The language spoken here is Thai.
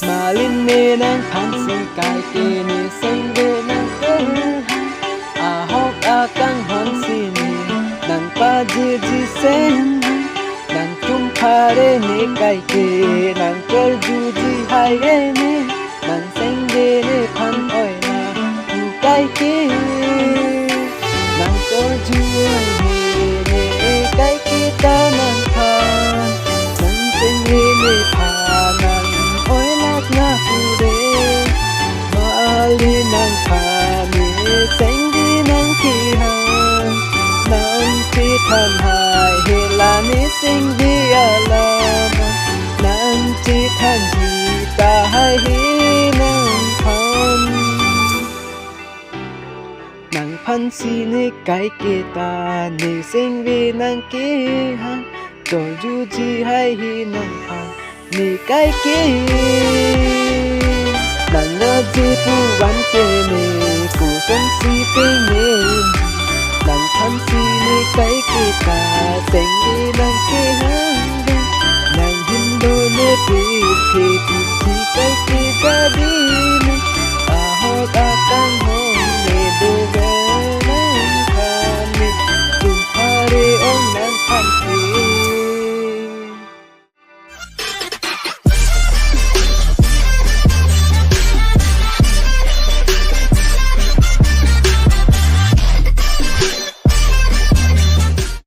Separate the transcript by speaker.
Speaker 1: มาลินเนนางพันสีกายเกเนเซ็งเดนางเกอาฮอกอากังฮอนสีเนนางปาจีจีเซนนางจุมพาเรเนกายเกนางเจอจูจีไฮเอเนนางเซ็งเดเนพันอ้อยนาอยู่กายเกนางเจอจูไฮเนกายเกตานางพานางเซ็งเดเนพานางอ้อยลักนาฟูเรมาลีนางพาเนเซ็งดีนางกีหานางที่ทันหายเฮลานิสิงดีอาลามนางที่ทันจีตาให้ฮีนางพันนางพันสีเนไกเกตาเนเซ็งเวนางเกหันจอจูจีให้ฮีนางพันเนไกเกนางนาจีผู้วันเกเนกูสนสีเปเน